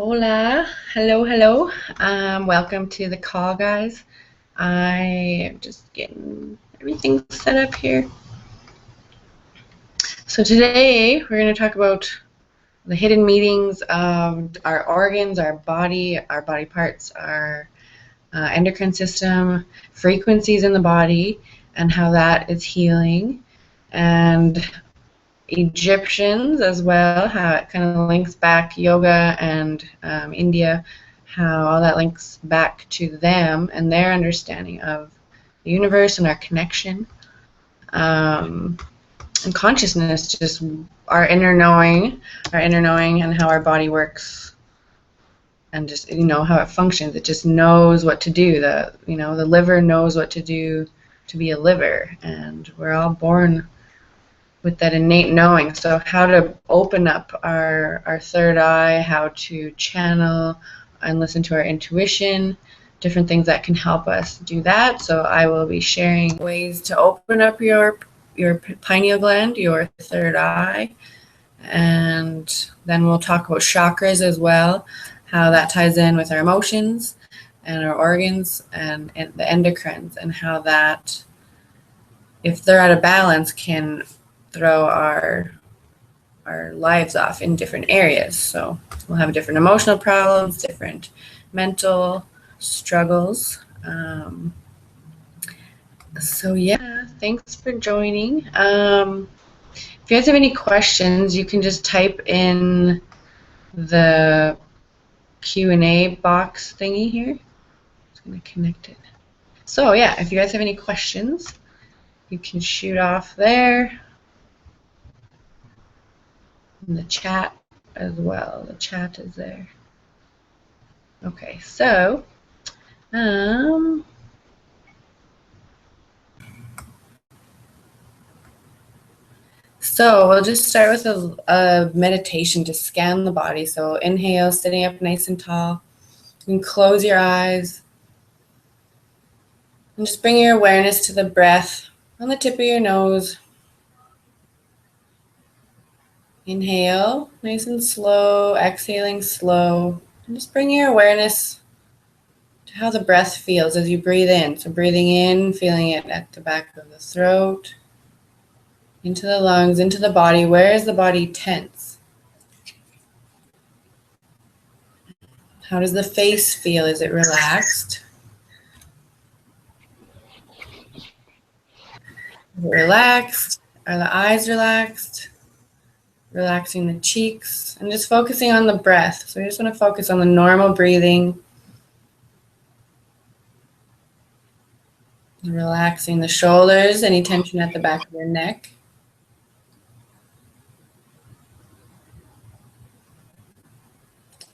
Hola, hello. Welcome to the call, guys. I am just getting everything set up here. So today we're going to talk about the hidden meanings of our organs, our body parts, our endocrine system, frequencies in the body, and how that is healing, and Egyptians as well, how it kind of links back yoga and India, how all that links back to them and their understanding of the universe and our connection, and consciousness, just our inner knowing, and how our body works, and just how it functions. It just knows what to do. The liver knows what to do to be a liver, and we're all born with that innate knowing. So how to open up our third eye, how to channel and listen to our intuition, different things that can help us do that. So I will be sharing ways to open up your pineal gland, your third eye, and then we'll talk about chakras as well, how that ties in with our emotions and our organs and the endocrines, and how that, if they're out of balance, can throw our lives off in different areas. So we'll have different emotional problems, different mental struggles. So yeah, thanks for joining. If you guys have any questions, you can just type in the Q&A box thingy here. Just gonna connect it. So yeah, if you guys have any questions, you can shoot off there. In the chat as well. The chat is there. Okay, so we'll just start with a meditation to scan the body. So inhale, sitting up nice and tall. You can close your eyes and just bring your awareness to the breath on the tip of your nose. Inhale, nice and slow, exhaling slow, and just bring your awareness to how the breath feels as you breathe in. So breathing in, feeling it at the back of the throat, into the lungs, into the body. Where is the body tense? How does the face feel? Is it relaxed? Is it relaxed? Are the eyes relaxed? Relaxing the cheeks and just focusing on the breath. So we just want to focus on the normal breathing. Relaxing the shoulders, any tension at the back of your neck.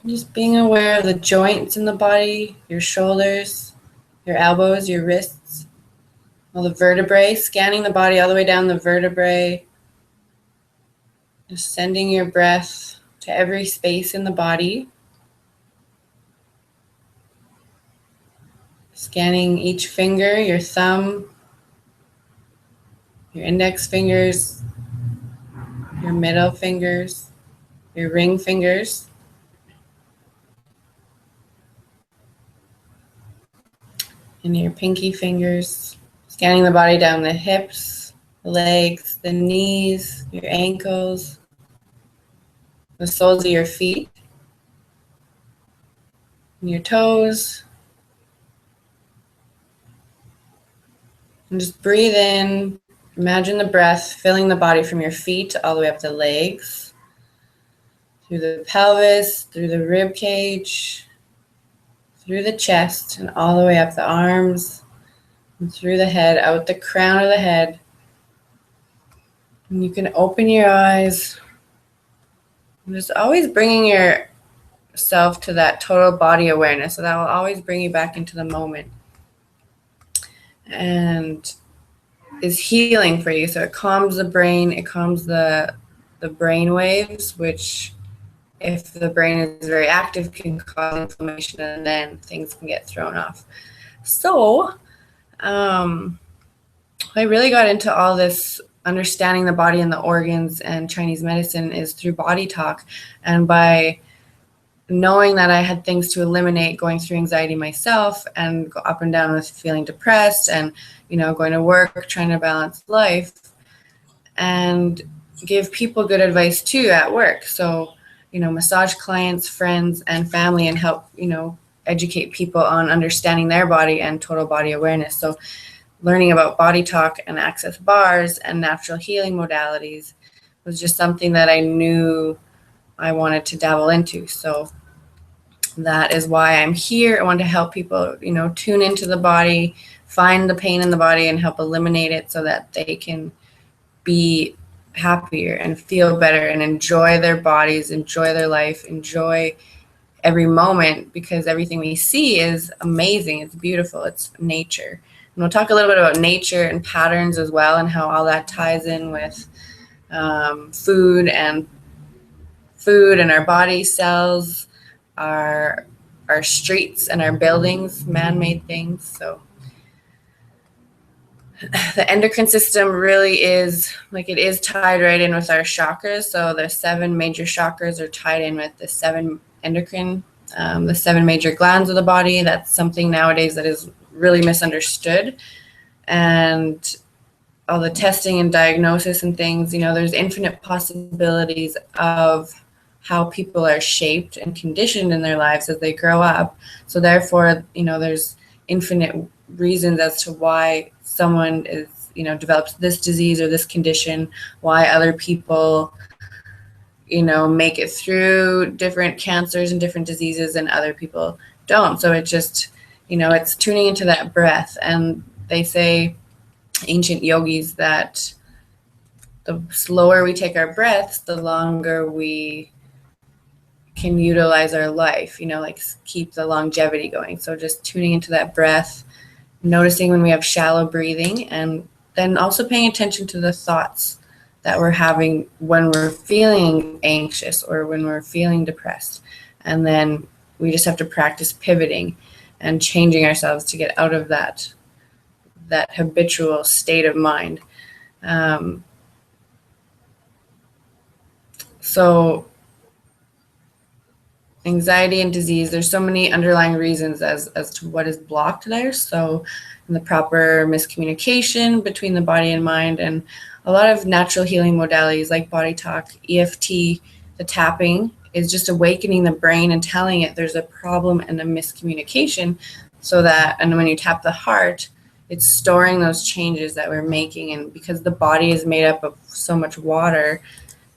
Just being aware of the joints in the body, your shoulders, your elbows, your wrists, all the vertebrae, scanning the body all the way down the vertebrae. Just sending your breath to every space in the body. Scanning each finger, your thumb, your index fingers, your middle fingers, your ring fingers. And your pinky fingers. Scanning the body down the hips, the legs, the knees, your ankles, the soles of your feet, and your toes. And just breathe in. Imagine the breath filling the body from your feet all the way up the legs, through the pelvis, through the rib cage, through the chest, and all the way up the arms, and through the head, out the crown of the head. And you can open your eyes. And just always bringing yourself to that total body awareness. So that will always bring you back into the moment. And is healing for you. So it calms the brain, it calms the brain waves, which if the brain is very active can cause inflammation, and then things can get thrown off. So I really got into all this understanding the body and the organs and Chinese medicine is through body talk, and by knowing that I had things to eliminate, going through anxiety myself and go up and down with feeling depressed and, going to work, trying to balance life, and give people good advice too at work. So, massage clients, friends, and family, and help, educate people on understanding their body and total body awareness. So learning about body talk and access bars and natural healing modalities was just something that I knew I wanted to dabble into. So that is why I'm here. I want to help people, tune into the body, find the pain in the body, and help eliminate it so that they can be happier and feel better and enjoy their bodies, enjoy their life, enjoy every moment, because everything we see is amazing. It's beautiful. It's nature. And we'll talk a little bit about nature and patterns as well, and how all that ties in with food and our body cells, our streets and our buildings, man-made things. So the endocrine system really is, it is tied right in with our chakras. So the 7 major chakras are tied in with the 7 endocrine, the 7 major glands of the body. That's something nowadays that is really misunderstood. And all the testing and diagnosis and things, there's infinite possibilities of how people are shaped and conditioned in their lives as they grow up. So therefore, there's infinite reasons as to why someone is, develops this disease or this condition, why other people, make it through different cancers and different diseases and other people don't. So it just, it's tuning into that breath. And they say, ancient yogis, that the slower we take our breaths, the longer we can utilize our life, keep the longevity going. So just tuning into that breath, noticing when we have shallow breathing, and then also paying attention to the thoughts that we're having when we're feeling anxious or when we're feeling depressed. And then we just have to practice pivoting and changing ourselves to get out of that habitual state of mind. So anxiety and disease, there's so many underlying reasons as to what is blocked there. So the proper miscommunication between the body and mind, and a lot of natural healing modalities like body talk, EFT, the tapping is just awakening the brain and telling it there's a problem and a miscommunication, so that, and when you tap the heart, it's storing those changes that we're making. And because the body is made up of so much water,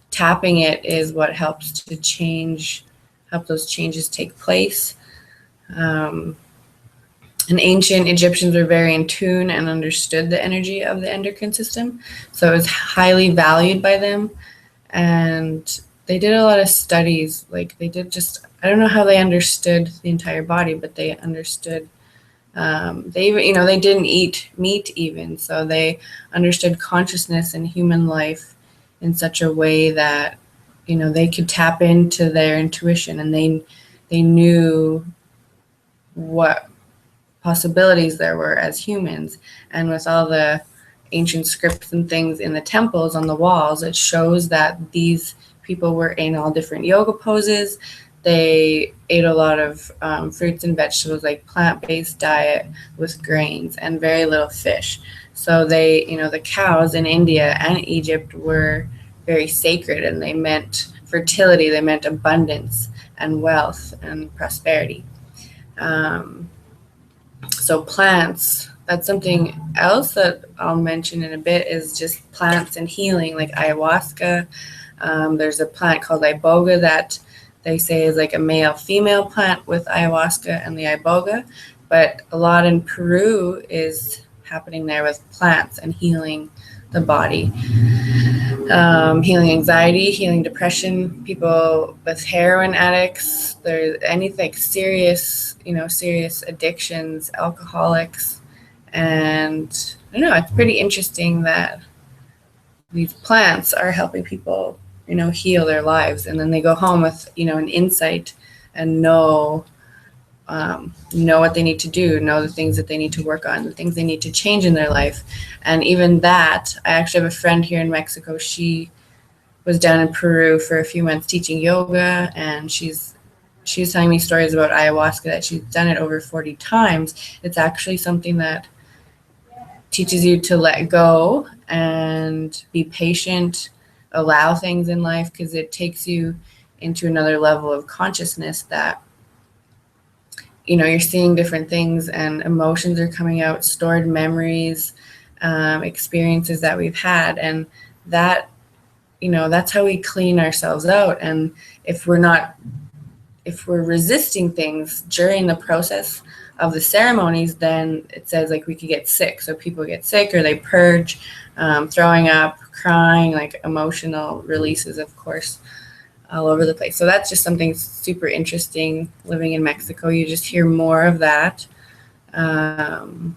tapping it is what helps to help those changes take place. And ancient Egyptians were very in tune and understood the energy of the endocrine system. So it was highly valued by them. And they did a lot of studies. They did I don't know how they understood the entire body, but they understood. They didn't eat meat even. So they understood consciousness and human life in such a way that, they could tap into their intuition, and they knew what possibilities there were as humans. And with all the ancient scripts and things in the temples on the walls, it shows that these people were in all different yoga poses. They ate a lot of fruits and vegetables, like plant-based diet with grains and very little fish. So they, the cows in India and Egypt were very sacred, and they meant fertility, they meant abundance and wealth and prosperity. So plants, that's something else that I'll mention in a bit, is just plants and healing, like ayahuasca. There's a plant called iboga that they say is like a male-female plant with ayahuasca and the iboga, but a lot in Peru is happening there with plants and healing the body, healing anxiety, healing depression, people with heroin addicts, there's anything serious, serious addictions, alcoholics. And I don't know, it's pretty interesting that these plants are helping people, heal their lives. And then they go home with, an insight and know what they need to do, know the things that they need to work on, the things they need to change in their life. And even that, I actually have a friend here in Mexico. She was down in Peru for a few months teaching yoga, and she's she was telling me stories about ayahuasca that she's done it over 40 times. It's actually something that teaches you to let go and be patient, allow things in life, because it takes you into another level of consciousness that, you know, you're seeing different things and emotions are coming out, stored memories, experiences that we've had. And that, you know, that's how we clean ourselves out. And if we're resisting things during the process of the ceremonies, then it says like we could get sick. So people get sick or they purge, throwing up, crying, like emotional releases, of course, all over the place. So that's just something super interesting. Living in Mexico, you just hear more of that. And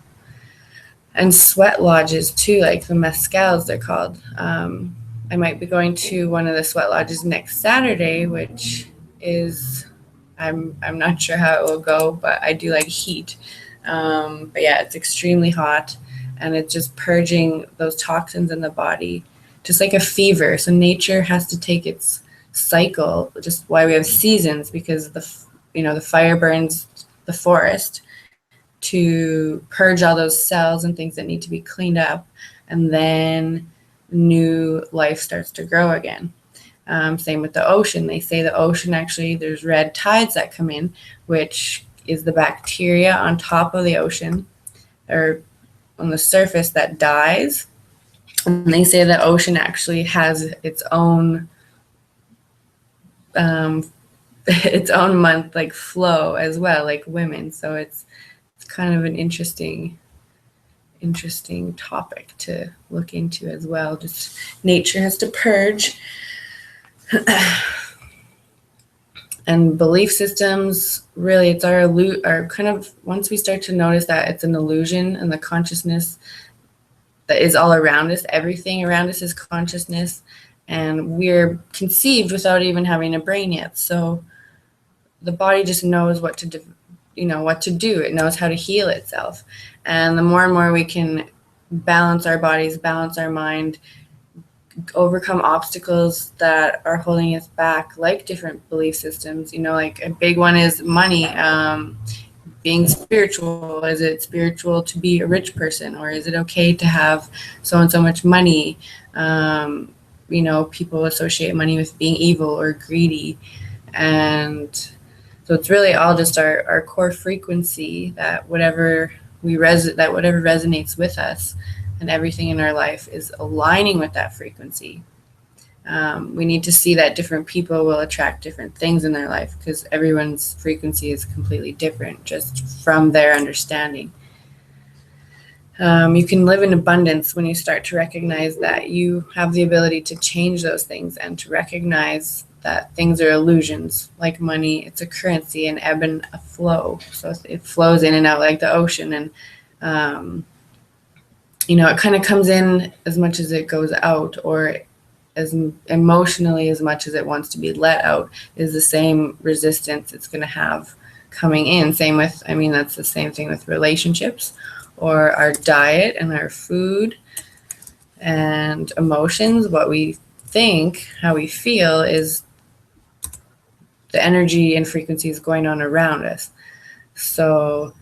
sweat lodges too, like the mezcals they're called. I might be going to one of the sweat lodges next Saturday, which is, I'm not sure how it will go, but I do like heat. But yeah, it's extremely hot, and it's just purging those toxins in the body, just like a fever. So nature has to take its cycle, just why we have seasons, because the fire burns the forest to purge all those cells and things that need to be cleaned up, and then new life starts to grow again. Same with the ocean. They say the ocean, actually, there's red tides that come in, which is the bacteria on top of the ocean or on the surface that dies. And they say the ocean actually has its own month, like flow as well, like women. So it's kind of an interesting topic to look into as well. Just nature has to purge. And belief systems, really, it's our kind of, once we start to notice that it's an illusion, and the consciousness that is all around us, everything around us is consciousness, and we're conceived without even having a brain yet. So the body just knows what to do. It knows how to heal itself. And the more and more we can balance our bodies, balance our mind, overcome obstacles that are holding us back, like different belief systems, like a big one is money. Being spiritual, is it spiritual to be a rich person, or is it okay to have so and so much money? People associate money with being evil or greedy, and so it's really all just our core frequency, that whatever resonates with us, and everything in our life is aligning with that frequency. We need to see that different people will attract different things in their life, because everyone's frequency is completely different just from their understanding. You can live in abundance when you start to recognize that you have the ability to change those things, and to recognize that things are illusions. Like money, it's a currency, an ebb and a flow. So it flows in and out like the ocean, and it kind of comes in as much as it goes out, or as emotionally as much as it wants to be let out, is the same resistance it's going to have coming in. Same with, that's the same thing with relationships, or our diet and our food and emotions. What we think, how we feel, is the energy and frequencies going on around us. So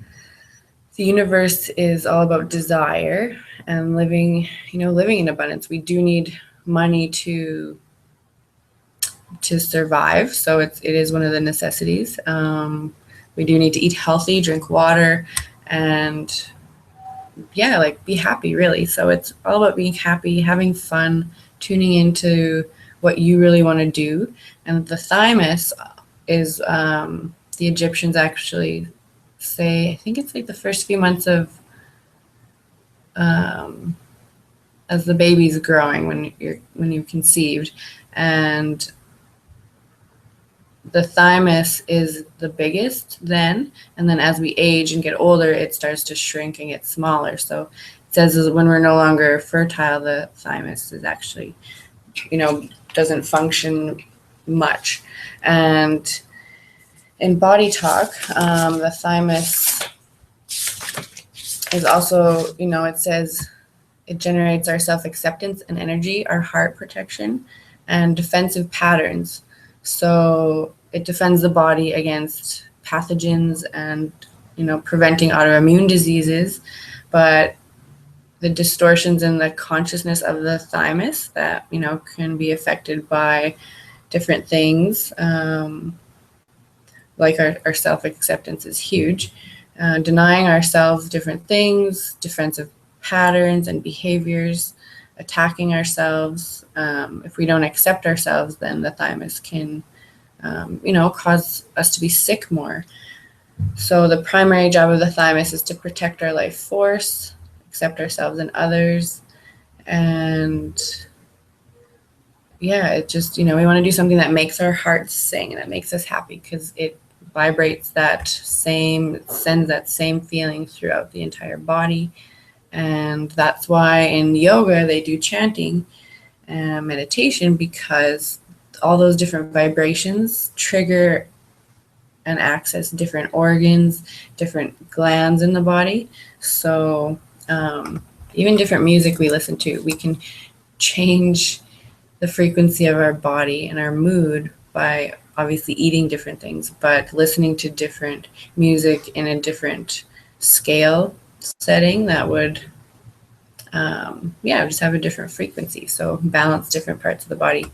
the universe is all about desire and living in abundance. We do need money to survive. So it is one of the necessities. We do need to eat healthy, drink water, and be happy, really. So it's all about being happy, having fun, tuning into what you really want to do. And the thymus is, the Egyptians actually say, I think it's like the first few months of as the baby's growing, when you're conceived, and the thymus is the biggest then, and then as we age and get older, it starts to shrink and get smaller. So it says when we're no longer fertile, the thymus is actually, doesn't function much. And in body talk, the thymus is also, it says it generates our self-acceptance and energy, our heart protection, and defensive patterns. So it defends the body against pathogens and, preventing autoimmune diseases. But the distortions in the consciousness of the thymus that, can be affected by different things, like our self-acceptance is huge. Denying ourselves different things, defensive patterns and behaviors, attacking ourselves. If we don't accept ourselves, then the thymus can, cause us to be sick more. So the primary job of the thymus is to protect our life force, accept ourselves and others, and it just, we want to do something that makes our hearts sing, that makes us happy, because it vibrates sends that same feeling throughout the entire body. And that's why in yoga they do chanting and meditation, because all those different vibrations trigger and access different organs, different glands in the body. So even different music we listen to, we can change the frequency of our body and our mood by obviously eating different things, but listening to different music in a different scale setting that would just have a different frequency, so balance different parts of the body.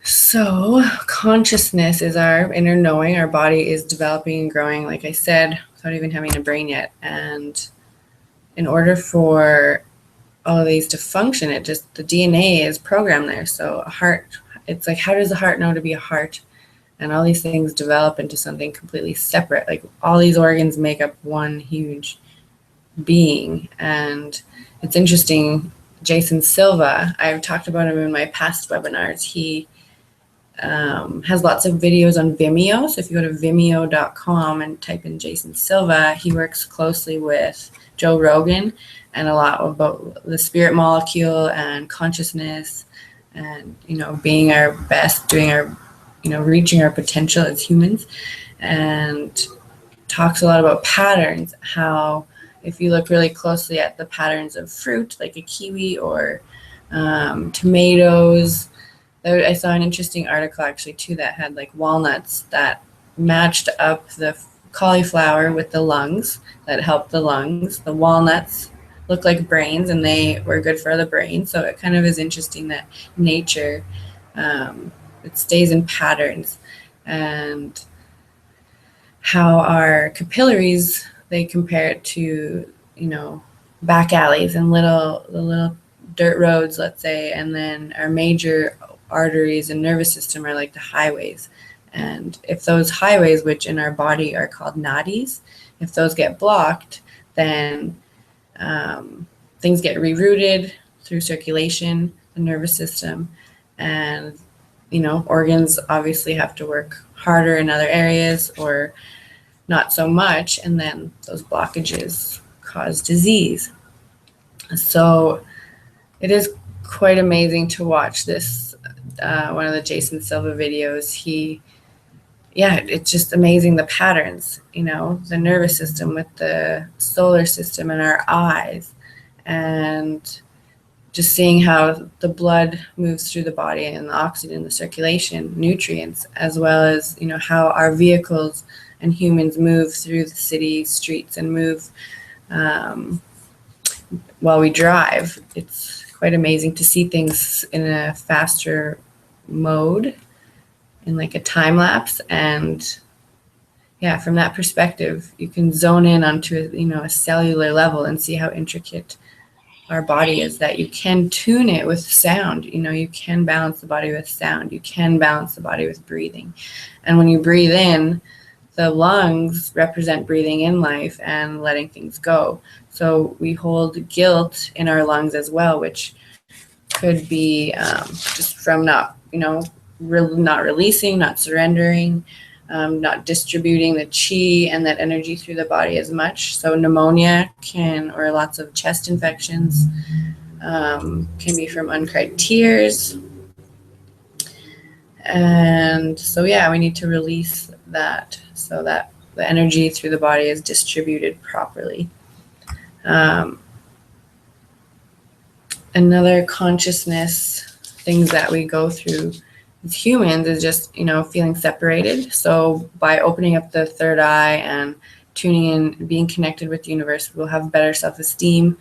So consciousness is our inner knowing. Our body is developing and growing, like I said, without even having a brain yet. And in order for all of these to function, the DNA is programmed there. So a heart, it's like, how does the heart know to be a heart? And all these things develop into something completely separate. Like all these organs make up one huge being. And it's interesting, Jason Silva, I've talked about him in my past webinars. He has lots of videos on Vimeo. So if you go to vimeo.com and type in Jason Silva, he works closely with Joe Rogan and a lot about the spirit molecule and consciousness and, being our best, doing our, reaching our potential as humans, and talks a lot about patterns, how if you look really closely at the patterns of fruit, like a kiwi or tomatoes. I saw an interesting article actually too that had like walnuts that matched up the cauliflower with the lungs, that helped the lungs. The walnuts look like brains and they were good for the brain. So it kind of is interesting that nature, it stays in patterns, and how our capillaries, they compare it to, back alleys and the little dirt roads, let's say, and then our major arteries and nervous system are like the highways. And if those highways, which in our body are called nadis, if those get blocked, then things get rerouted through circulation, the nervous system, and organs obviously have to work harder in other areas or not so much, and then those blockages cause disease. So it is quite amazing to watch this, one of the Jason Silva videos. It's just amazing, the patterns, the nervous system with the solar system and our eyes, and just seeing how the blood moves through the body and the oxygen, the circulation, nutrients, as well as, how our vehicles and humans move through the city streets and move while we drive. It's quite amazing to see things in a faster mode, in like a time lapse. And from that perspective, you can zone in onto a cellular level and see how intricate our body is, that you can tune it with sound. You can balance the body with sound. You can balance the body with breathing. And when you breathe in, the lungs represent breathing in life and letting things go. So we hold guilt in our lungs as well, which could be just from not releasing, not surrendering, not distributing the chi and that energy through the body as much. So pneumonia or lots of chest infections can be from uncried tears. And so, we need to release that so that the energy through the body is distributed properly. another consciousness things that we go through as humans is just, feeling separated. So by opening up the third eye and tuning in, being connected with the universe, we'll have better self-esteem.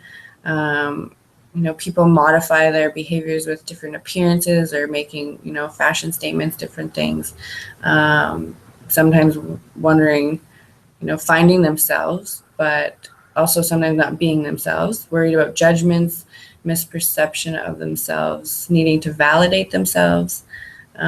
People modify their behaviors with different appearances or making, fashion statements, different things. Sometimes wondering, finding themselves, but also sometimes not being themselves, worried about judgments, misperception of themselves, needing to validate themselves. So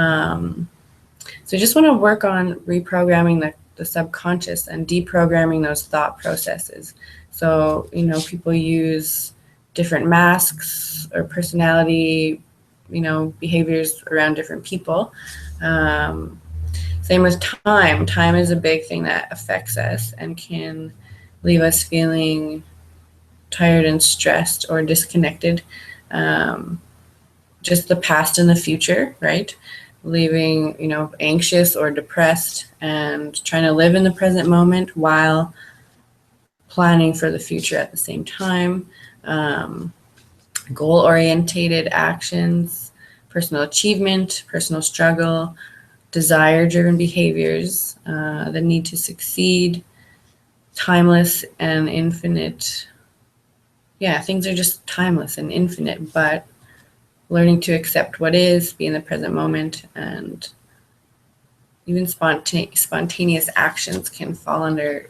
I just want to work on reprogramming the subconscious and deprogramming those thought processes. So, people use different masks or personality, behaviors around different people. Same with time. Time is a big thing that affects us and can leave us feeling tired and stressed or disconnected. Just the past and the future, right? Leaving, anxious or depressed and trying to live in the present moment while planning for the future at the same time. Goal-orientated actions, personal achievement, personal struggle, desire-driven behaviors, the need to succeed, timeless and infinite. Yeah, things are just timeless and infinite, but learning to accept what is, be in the present moment, and even spontaneous actions can fall under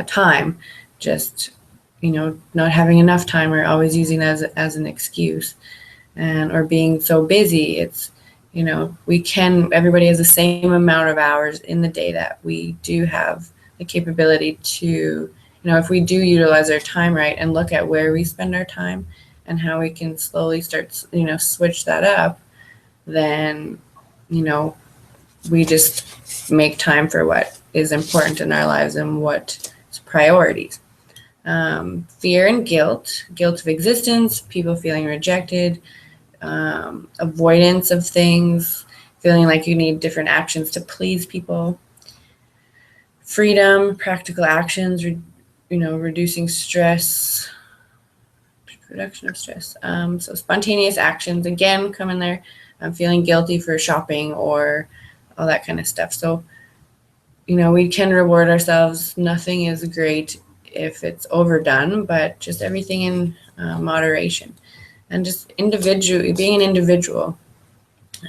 time. Just, not having enough time or always using that as an excuse, or being so busy. It's, everybody has the same amount of hours in the day that we do have the capability to, if we do utilize our time right and look at where we spend our time and how we can slowly start, switch that up, then, we just make time for what is important in our lives and what's priorities. Fear and guilt of existence, people feeling rejected, avoidance of things, feeling like you need different actions to please people. Freedom, practical actions, reducing stress, reduction of stress. So spontaneous actions, again, come in there. I'm feeling guilty for shopping or all that kind of stuff. So, we can reward ourselves. Nothing is great if it's overdone, but just everything in moderation. And just being an individual,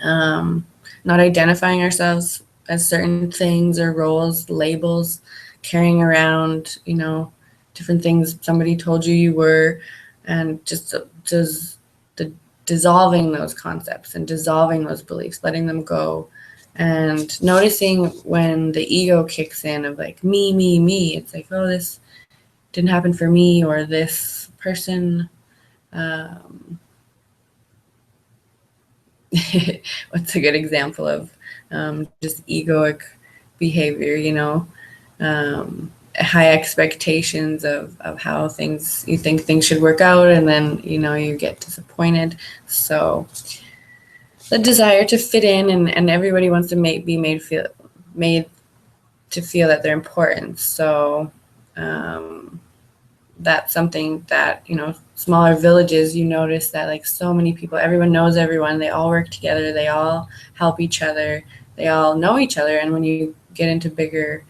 not identifying ourselves as certain things or roles, labels, carrying around, different things somebody told you were, and just dissolving those concepts and dissolving those beliefs, letting them go, and noticing when the ego kicks in of like me. It's like, oh, this didn't happen for me, or this person. What's a good example of just egoic behavior, high expectations of how you think things should work out, and then, you get disappointed. So the desire to fit in, and everybody wants to be made to feel that they're important. So that's something that, smaller villages, you notice that like so many people, everyone knows everyone, they all work together, they all help each other, they all know each other. And when you get into bigger,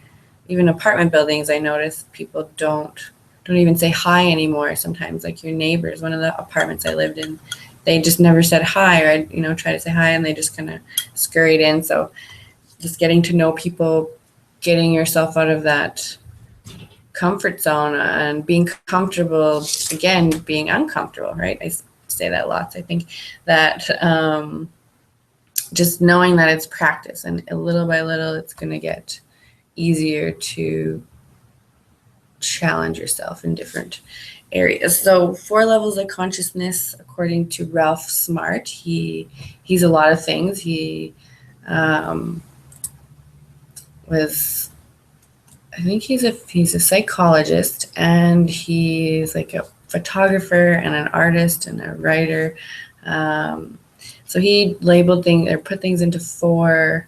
even apartment buildings, I notice people don't even say hi anymore. Sometimes, like your neighbors, one of the apartments I lived in, they just never said hi, or I'd, try to say hi and they just kind of scurried in. So just getting to know people, getting yourself out of that comfort zone and being comfortable, again, being uncomfortable, right? I say that lots. I think that just knowing that it's practice, and little by little, it's going to get easier to challenge yourself in different areas. So 4 levels of consciousness, according to Ralph Smart. He's a lot of things. He was, I think he's a psychologist, and he's like a photographer and an artist and a writer. So he labeled things, or put things into 4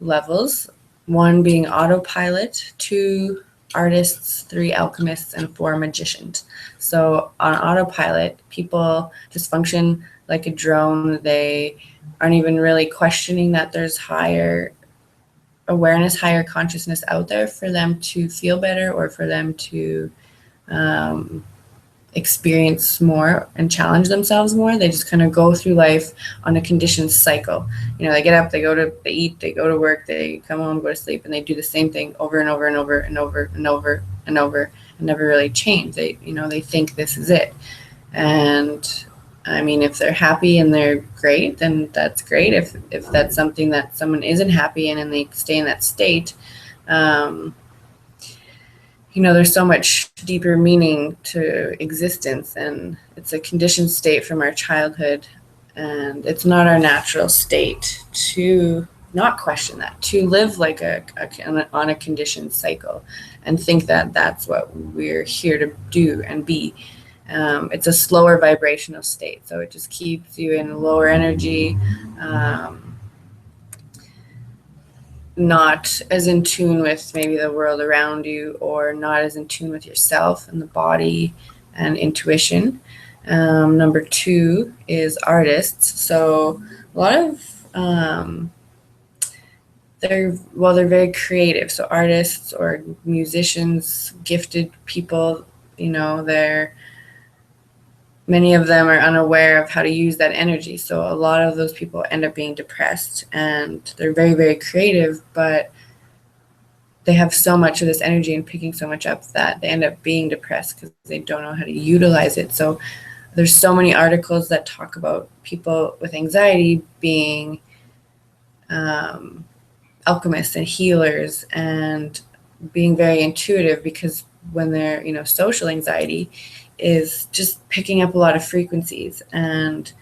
levels. 1 being autopilot, 2 artists, 3 alchemists, and 4 magicians. So on autopilot, people just function like a drone. They aren't even really questioning that there's higher awareness, higher consciousness out there for them to feel better or for them to experience more and challenge themselves more. They just kind of go through life on a conditioned cycle. They get up, they eat, they go to work, they come home, go to sleep, and they do the same thing over and over and over and over and over and over and never really change. They think this is it. And I mean, if they're happy and they're great, then that's great. If that's something that someone isn't happy in and they stay in that state, there's so much deeper meaning to existence, and it's a conditioned state from our childhood, and it's not our natural state to not question that, to live like on a conditioned cycle and think that that's what we're here to do and be. It's a slower vibrational state, so it just keeps you in lower energy, not as in tune with maybe the world around you, or not as in tune with yourself and the body and intuition. Number 2 is artists. So a lot of they're very creative. So artists or musicians, gifted people, many of them are unaware of how to use that energy. So a lot of those people end up being depressed, and they're very, very creative, but they have so much of this energy and picking so much up that they end up being depressed because they don't know how to utilize it. So there's so many articles that talk about people with anxiety being alchemists and healers and being very intuitive, because when they're, social anxiety is just picking up a lot of frequencies. And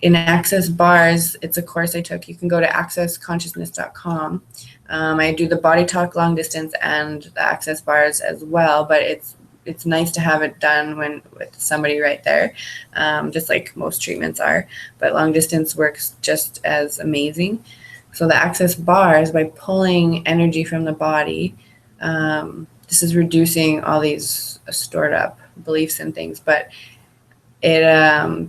in Access Bars, it's a course I took. You can go to accessconsciousness.com. I do the body talk long distance and the Access Bars as well, but it's nice to have it done with somebody right there, just like most treatments are. But long distance works just as amazing. So the Access Bars, by pulling energy from the body, this is reducing all these stored up beliefs and things, but they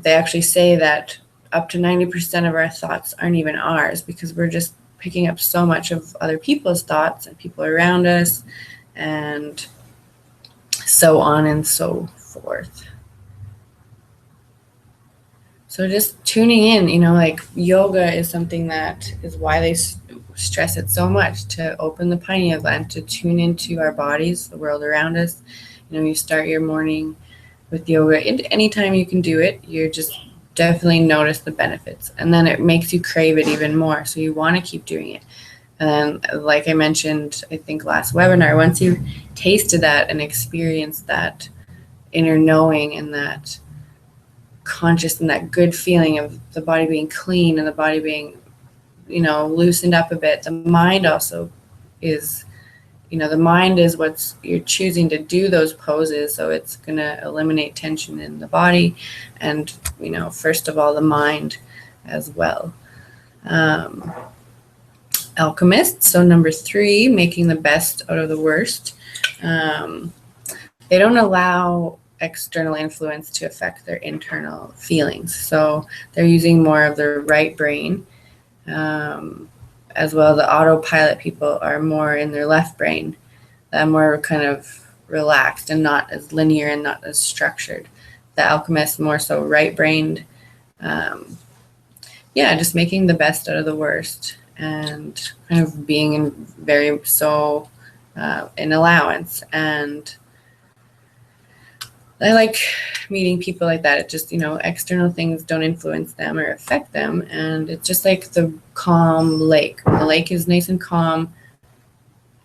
actually say that up to 90% of our thoughts aren't even ours, because we're just picking up so much of other people's thoughts and people around us, and so on and so forth. So just tuning in, like yoga is something that is why they stress it so much, to open the pineal gland, to tune into our bodies, the world around us. You start your morning with yoga. Anytime you can do it, you're just definitely notice the benefits. And then it makes you crave it even more. So you want to keep doing it. And then, like I mentioned, I think last webinar, once you tasted that and experienced that inner knowing and that conscious and that good feeling of the body being clean and the body being, loosened up a bit, the mind also is, the mind is what's you're choosing to do those poses. So it's going to eliminate tension in the body and, first of all, the mind as well. Alchemists. So number 3, making the best out of the worst. They don't allow external influence to affect their internal feelings. So they're using more of their right brain. As well, the autopilot people are more in their left brain, that more kind of relaxed and not as linear and not as structured. The alchemist more so right-brained. Just making the best out of the worst and kind of being in allowance. And I like meeting people like that. It just, external things don't influence them or affect them. And it's just like the calm lake. When the lake is nice and calm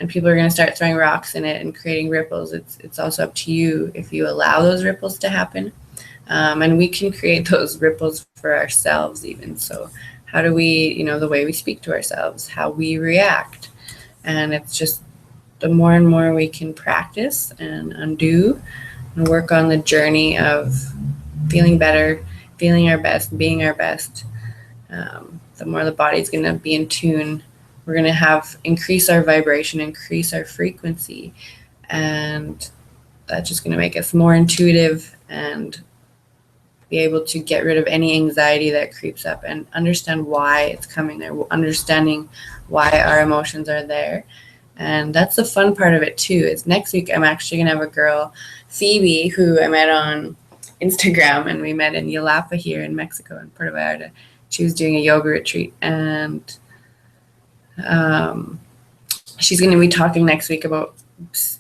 and people are going to start throwing rocks in it and creating ripples, it's also up to you if you allow those ripples to happen. And we can create those ripples for ourselves even. So how do we, the way we speak to ourselves, how we react. And it's just the more and more we can practice and undo and work on the journey of feeling better, feeling our best, being our best, the more the body's going to be in tune. We're going to increase our vibration, increase our frequency, and that's just going to make us more intuitive and be able to get rid of any anxiety that creeps up and understand why it's coming there, understanding why our emotions are there. And that's the fun part of it too, is next week I'm actually going to have a girl, Phoebe, who I met on Instagram, and we met in Yalapa here in Mexico, in Puerto Vallarta. She was doing a yoga retreat, and she's going to be talking next week about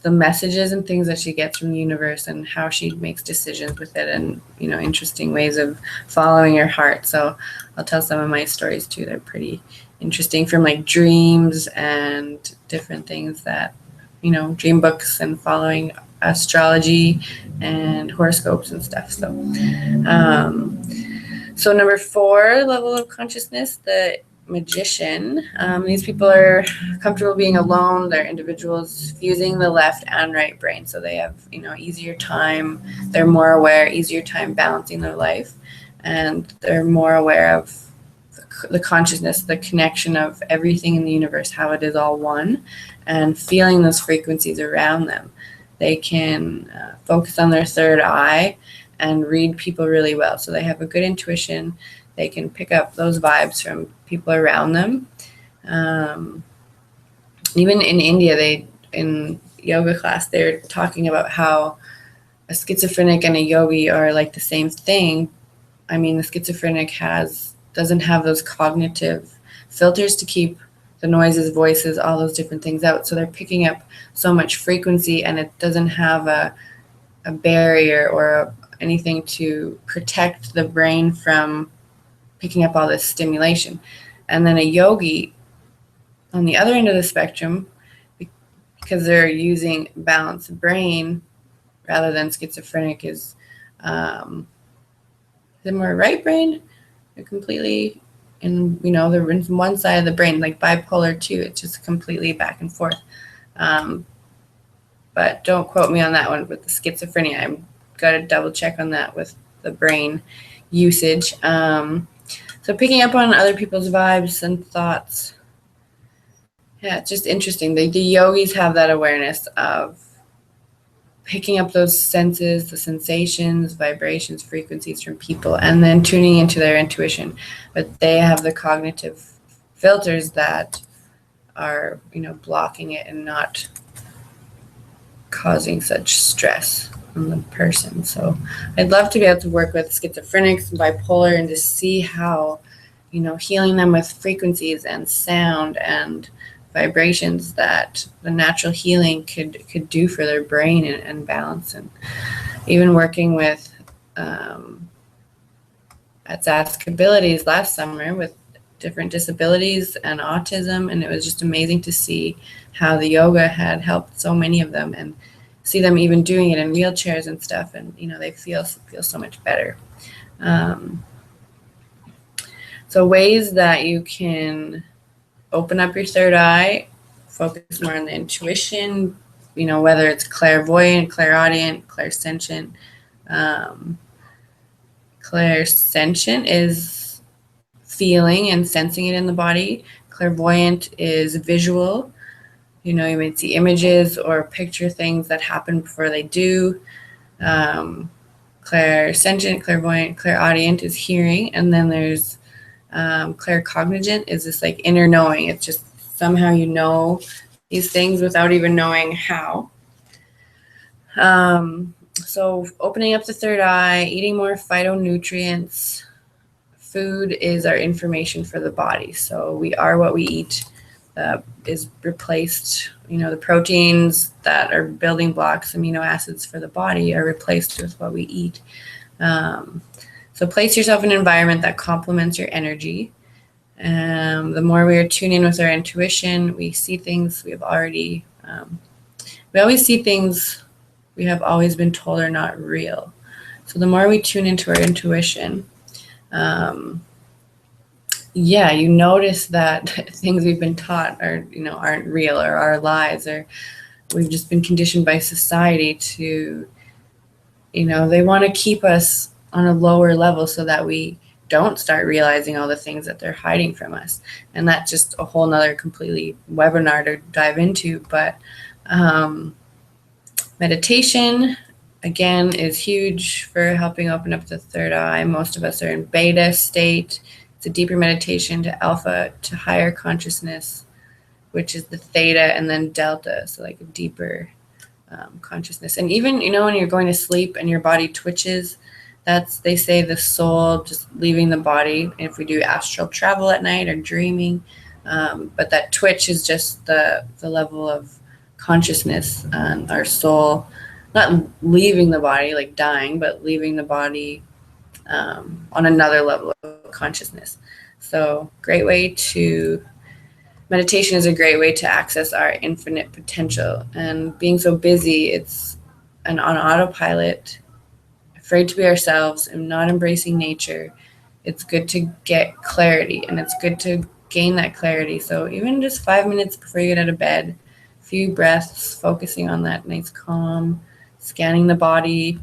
the messages and things that she gets from the universe and how she makes decisions with it, and interesting ways of following her heart. So I'll tell some of my stories too. They're pretty interesting, from like dreams and different things that dream books and following astrology and horoscopes and stuff. So so number 4 level of consciousness, the magician. These people are comfortable being alone. They're individuals fusing the left and right brain, so they have easier time. They're more aware, easier time balancing their life, and they're more aware of the consciousness, the connection of everything in the universe, how it is all one, and feeling those frequencies around them. They can focus on their third eye and read people really well, so they have a good intuition. They can pick up those vibes from people around them. Even in India, in yoga class, they're talking about how a schizophrenic and a yogi are like the same thing. I mean, the schizophrenic doesn't have those cognitive filters to keep the noises, voices, all those different things out. So they're picking up so much frequency, and it doesn't have a barrier or anything to protect the brain from picking up all this stimulation. And then a yogi, on the other end of the spectrum, because they're using balanced brain rather than schizophrenic, is it more right brain? They're completely they're in one side of the brain, like bipolar too. It's just completely back and forth. But don't quote me on that one with the schizophrenia. I've got to double check on that with the brain usage. So picking up on other people's vibes and thoughts. Yeah, it's just interesting. The yogis have that awareness of picking up those senses, the sensations, vibrations, frequencies from people, and then tuning into their intuition. But they have the cognitive filters that are, blocking it and not causing such stress on the person. So I'd love to be able to work with schizophrenics and bipolar and just see how, healing them with frequencies and sound and vibrations that the natural healing could do for their brain and balance. And even working with at Ask Abilities last summer with different disabilities and autism, and it was just amazing to see how the yoga had helped so many of them, and see them even doing it in wheelchairs and stuff, and they feel so much better. So ways that you can open up your third eye, focus more on the intuition, whether it's clairvoyant, clairaudient, clairsentient. Clairsentient is feeling and sensing it in the body. Clairvoyant is visual. You might see images or picture things that happen before they do. Clairsentient, clairvoyant, clairaudient is hearing. And then there's claircognizant is this like inner knowing. It's just somehow these things without even knowing how. So opening up the third eye, eating more phytonutrients. Food is our information for the body. So we are what we eat. Is replaced, the proteins that are building blocks, amino acids for the body, are replaced with what we eat. So place yourself in an environment that complements your energy. The more we are tuned in with our intuition, we see things we always see things we have always been told are not real. So the more we tune into our intuition, you notice that things we've been taught aren't real, or are lies, or we've just been conditioned by society to, they want to keep us on a lower level so that we don't start realizing all the things that they're hiding from us. And that's just a whole nother completely webinar to dive into. But Meditation, again, is huge for helping open up the third eye. Most of us are in beta state. It's a deeper meditation to alpha, to higher consciousness, which is the theta, and then delta, so like a deeper consciousness. And even, when you're going to sleep and your body twitches, that's, they say, the soul just leaving the body. If we do astral travel at night or dreaming, but that twitch is just the level of consciousness, and our soul not leaving the body, like dying, but leaving the body on another level of consciousness. So meditation is a great way to access our infinite potential. And being so busy, it's on autopilot, afraid to be ourselves and not embracing nature. It's good to get clarity, and it's good to gain that clarity. So even just 5 minutes before you get out of bed, a few breaths, focusing on that nice calm, scanning the body,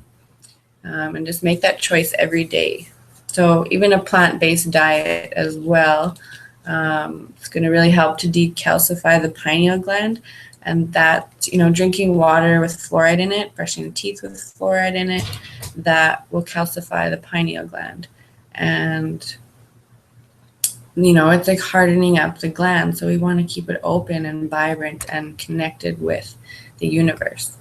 and just make that choice every day. So even a plant-based diet as well, it's going to really help to decalcify the pineal gland, and that, drinking water with fluoride in it, brushing the teeth with fluoride in it, that will calcify the pineal gland. And, it's like hardening up the gland. So we want to keep it open and vibrant and connected with the universe.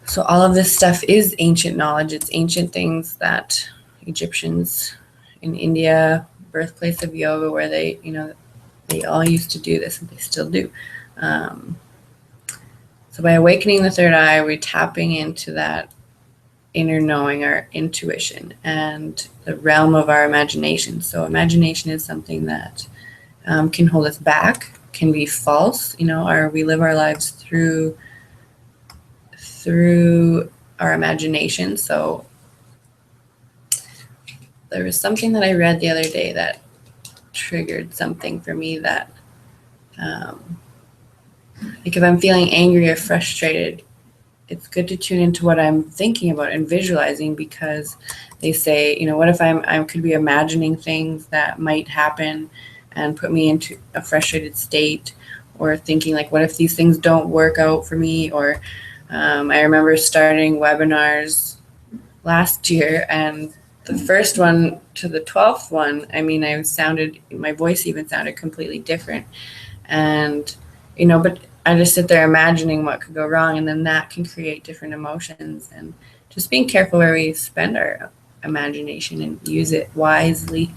So all of this stuff is ancient knowledge. It's ancient things that Egyptians in India, birthplace of yoga, where they all used to do this, and they still do. So by awakening the third eye, we're tapping into that inner knowing, our intuition, and the realm of our imagination. So imagination is something that can hold us back, can be false. We live our lives through our imagination. So there was something that I read the other day that triggered something for me, that like if I'm feeling angry or frustrated, it's good to tune into what I'm thinking about and visualizing, because they say, what if I could be imagining things that might happen and put me into a frustrated state, or thinking like, what if these things don't work out for me? Or I remember starting webinars last year, and the first one to the 12th one, my voice even sounded completely different. And, but I just sit there imagining what could go wrong, and then that can create different emotions. And just being careful where we spend our imagination and use it wisely.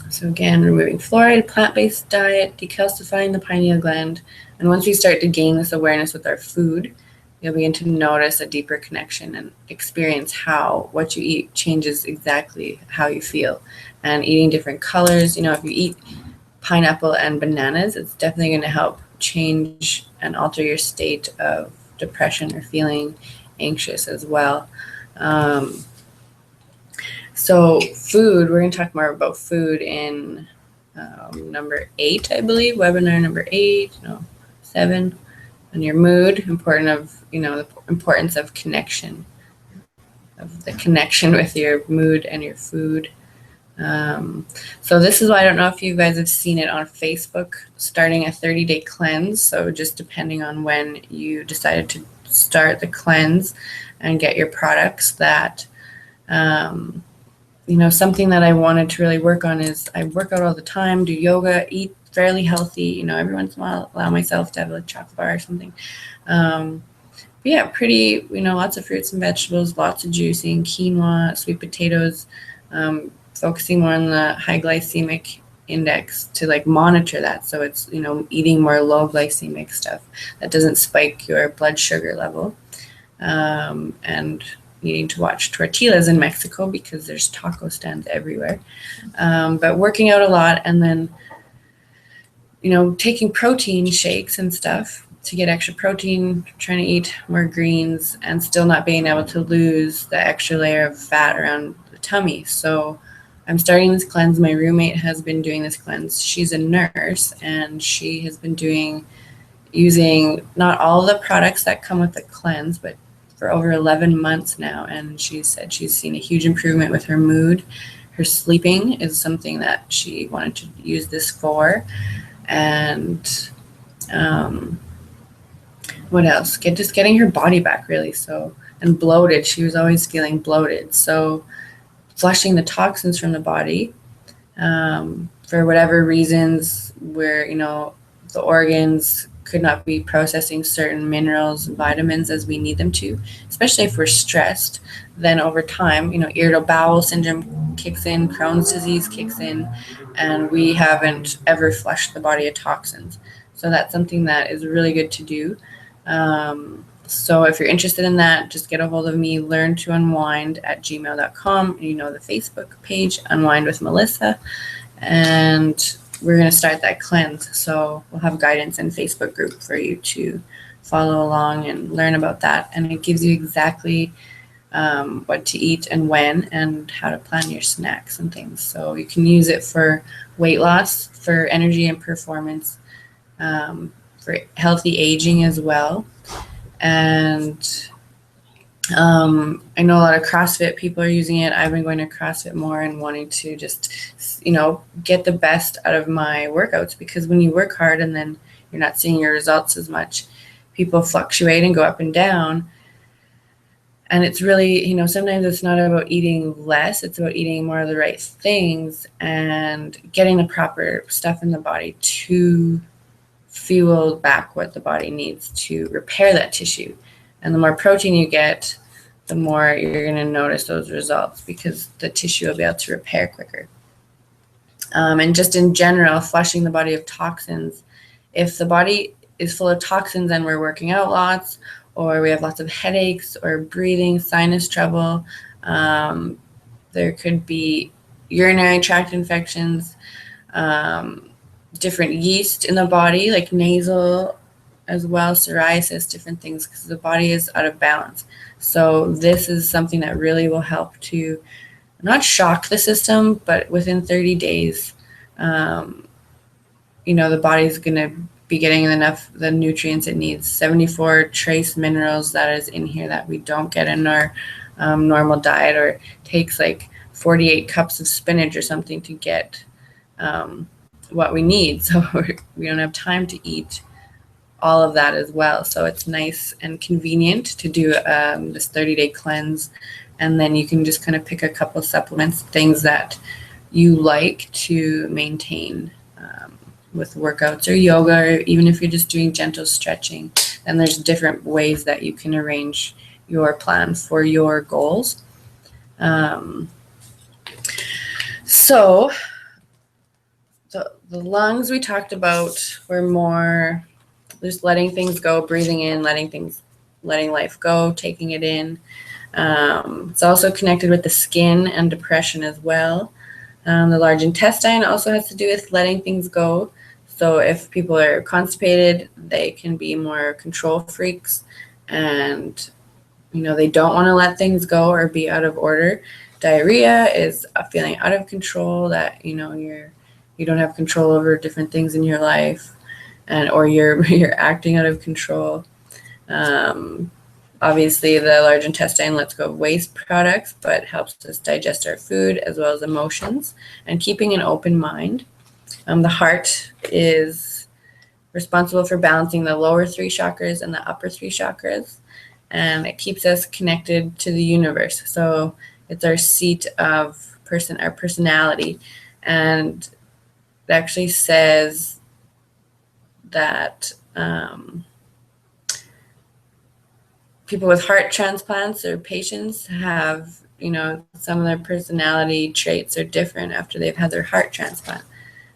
So again, removing fluoride, plant-based diet, decalcifying the pineal gland. And once we start to gain this awareness with our food, you'll begin to notice a deeper connection and experience how what you eat changes exactly how you feel. And eating different colors, if you eat pineapple and bananas, it's definitely going to help change and alter your state of depression or feeling anxious as well. So food, we're going to talk more about food in number 8, I believe, webinar number 7. And your mood, the importance of connection, of the connection with your mood and your food. So this is why, I don't know if you guys have seen it on Facebook, starting a 30-day cleanse. So just depending on when you decided to start the cleanse and get your products, that, something that I wanted to really work on is I work out all the time, do yoga, eat fairly healthy, every once in a while allow myself to have a chocolate bar or something. But yeah, pretty, lots of fruits and vegetables, lots of juicing, quinoa, sweet potatoes, focusing more on the high glycemic index to monitor that. So it's, eating more low glycemic stuff that doesn't spike your blood sugar level. And needing to watch tortillas in Mexico because there's taco stands everywhere. But working out a lot, and then taking protein shakes and stuff to get extra protein, trying to eat more greens, and still not being able to lose the extra layer of fat around the tummy. So I'm starting this cleanse. My roommate has been doing this cleanse. She's a nurse, and she has been using not all the products that come with the cleanse, but for over 11 months now. And she said she's seen a huge improvement with her mood. Her sleeping is something that she wanted to use this for. And Um, what else? Just getting her body back, really. So, and bloated. She was always feeling bloated. So flushing the toxins from the body, for whatever reasons, where, the organs could not be processing certain minerals and vitamins as we need them to, especially if we're stressed. Then over time, irritable bowel syndrome kicks in, Crohn's disease kicks in, and we haven't ever flushed the body of toxins. So that's something that is really good to do. So if you're interested in that, just get a hold of me, learntounwind@gmail.com. The Facebook page, Unwind with Melissa. And we're going to start that cleanse. So we'll have guidance in Facebook group for you to follow along and learn about that. And it gives you exactly what to eat and when, and how to plan your snacks and things. So you can use it for weight loss, for energy and performance, for healthy aging as well. And I know a lot of CrossFit people are using it. I've been going to CrossFit more and wanting to just, get the best out of my workouts, because when you work hard and then you're not seeing your results as much, people fluctuate and go up and down. And it's really, sometimes it's not about eating less, it's about eating more of the right things and getting the proper stuff in the body to fuel back what the body needs to repair that tissue. And the more protein you get, the more you're going to notice those results, because the tissue will be able to repair quicker. And just in general, flushing the body of toxins. If the body is full of toxins and we're working out lots, or we have lots of headaches or breathing, sinus trouble, there could be urinary tract infections, different yeast in the body, like nasal as well, psoriasis, different things, because the body is out of balance. So this is something that really will help to not shock the system, but within 30 days, the body's going to be getting enough the nutrients it needs. 74 trace minerals that is in here that we don't get in our normal diet, or takes like 48 cups of spinach or something to get what we need. So we don't have time to eat all of that as well. So it's nice and convenient to do this 30-day cleanse. And then you can just kind of pick a couple supplements, things that you like to maintain with workouts or yoga, or even if you're just doing gentle stretching. And there's different ways that you can arrange your plan for your goals. So the lungs we talked about were more just letting things go, breathing in, letting life go, taking it in. It's also connected with the skin and depression as well. The large intestine also has to do with letting things go. So if people are constipated, they can be more control freaks, and they don't want to let things go or be out of order. Diarrhea is a feeling out of control, that you don't have control over different things in your life, or you're acting out of control. Obviously, the large intestine lets go of waste products, but helps us digest our food as well as emotions, and keeping an open mind. The heart is responsible for balancing the lower 3 chakras and the upper 3 chakras, and it keeps us connected to the universe. So it's our seat of our personality, and it actually says that people with heart transplants or patients have, some of their personality traits are different after they've had their heart transplant.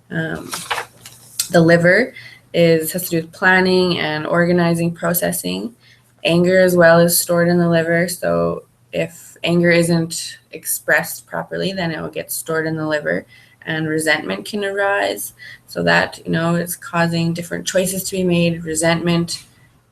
The liver has to do with planning and organizing, processing. Anger as well is stored in the liver. So if anger isn't expressed properly, then it will get stored in the liver, and resentment can arise. So that, is causing different choices to be made. Resentment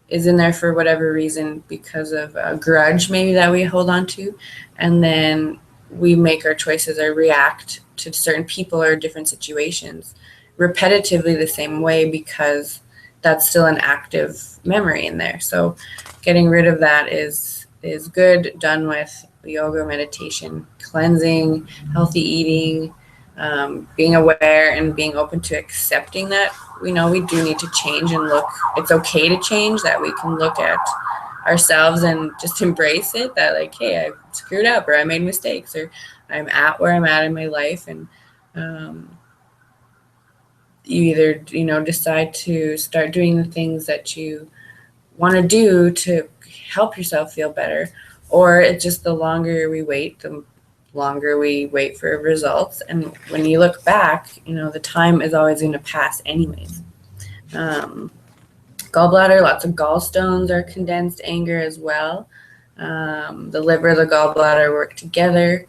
is in there for whatever reason, because of a grudge maybe that we hold on to. And then we make our choices or react to certain people or different situations repetitively the same way, because that's still an active memory in there. So getting rid of that is good, done with yoga, meditation, cleansing, healthy eating, being aware and being open to accepting that we know we do need to change and look, it's okay to change, that we can look at ourselves and just embrace it, that like, hey, I screwed up, or I made mistakes, or I'm at where I'm at in my life. And you either, you know, decide to start doing the things that you want to do to help yourself feel better, or it's just the longer we wait, the longer we wait for results. And when you look back, you know, the time is always going to pass anyways. Gallbladder, lots of gallstones are condensed anger as well. The liver, the gallbladder work together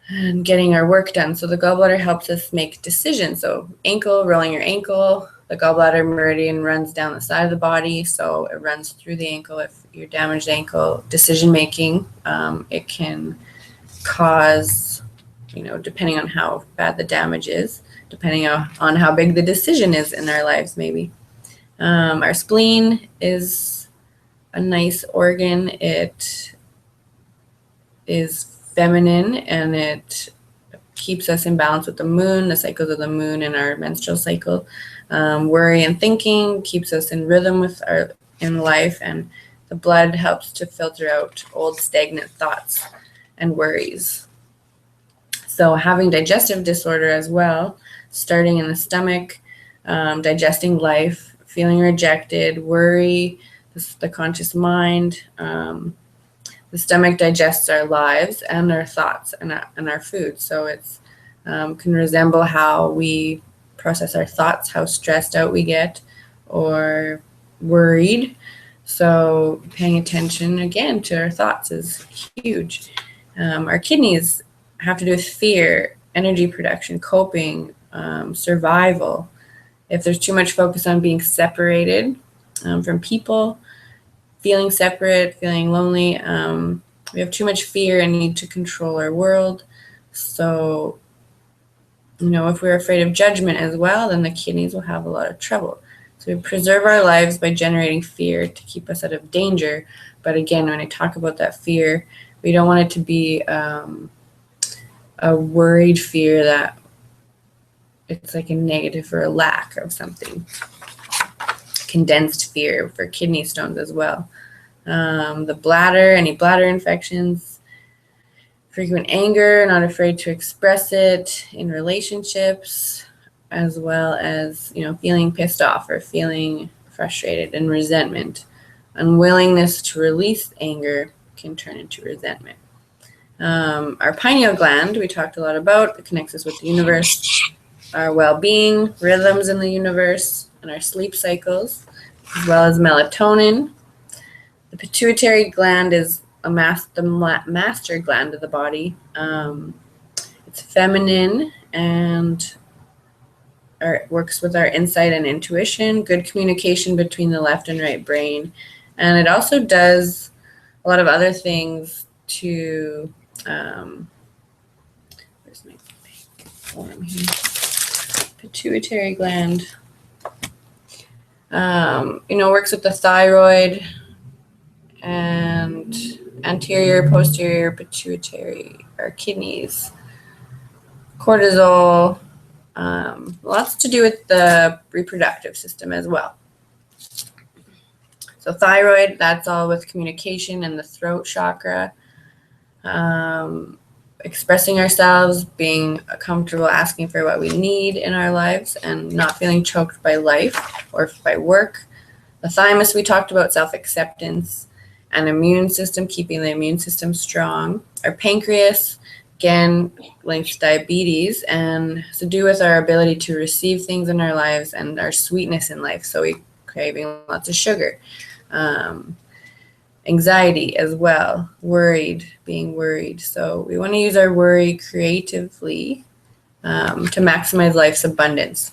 and getting our work done. So the gallbladder helps us make decisions. So ankle, rolling your ankle, the gallbladder meridian runs down the side of the body, so it runs through the ankle. If you're damaged ankle, decision making, it can cause, you know, depending on how bad the damage is, depending on how big the decision is in our lives, maybe. Our spleen is a nice organ. It is feminine, and it keeps us in balance with the moon, the cycles of the moon, and our menstrual cycle. Worry and thinking keeps us in rhythm with our in life, and the blood helps to filter out old stagnant thoughts and worries. So having digestive disorder as well, starting in the stomach, digesting life, feeling rejected, worry, the conscious mind. The stomach digests our lives and our thoughts and our food. So it's can resemble how we process our thoughts, how stressed out we get or worried. So paying attention again to our thoughts is huge. Our kidneys have to do with fear, energy production, coping, survival. If there's too much focus on being separated from people, feeling separate, feeling lonely, we have too much fear and need to control our world. So, you know, if we're afraid of judgment as well, then the kidneys will have a lot of trouble. So we preserve our lives by generating fear to keep us out of danger. But again, when I talk about that fear, we don't want it to be a worried fear that it's like a negative or a lack of something. Condensed fear for kidney stones as well. The bladder, any bladder infections, frequent anger, not afraid to express it in relationships, as well as, you know, feeling pissed off or feeling frustrated, and resentment. Unwillingness to release anger can turn into resentment. Our pineal gland, we talked a lot about, it connects us with the universe, our well-being, rhythms in the universe, and our sleep cycles, as well as melatonin. The pituitary gland is the master gland of the body. It's feminine and works with our insight and intuition, good communication between the left and right brain. And it also does a lot of other things to, where's my form here? Pituitary gland, you know, works with the thyroid and anterior, posterior pituitary, our kidneys, cortisol, lots to do with the reproductive system as well. So thyroid, that's all with communication and the throat chakra. Expressing ourselves, being comfortable asking for what we need in our lives, and not feeling choked by life or by work. The thymus, we talked about self-acceptance, and immune system, keeping the immune system strong. Our pancreas, again, linked to diabetes, and has to do with our ability to receive things in our lives and our sweetness in life. So we craving lots of sugar. Anxiety as well, being worried. So we want to use our worry creatively to maximize life's abundance.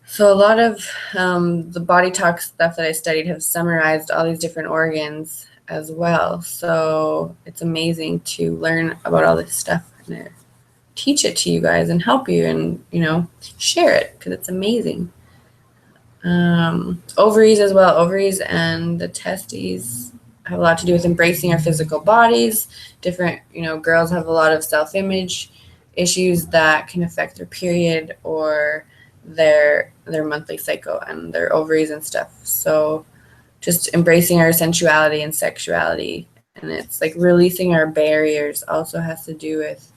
So a lot of the body talk stuff that I studied have summarized all these different organs as well. So it's amazing to learn about all this stuff and teach it to you guys and help you, and, you know, share it because it's amazing. Ovaries as well, ovaries and the testes, have a lot to do with embracing our physical bodies. Different, girls have a lot of self-image issues that can affect their period or their monthly cycle and their ovaries and stuff. So just embracing our sensuality and sexuality, and it's like releasing our barriers also has to do with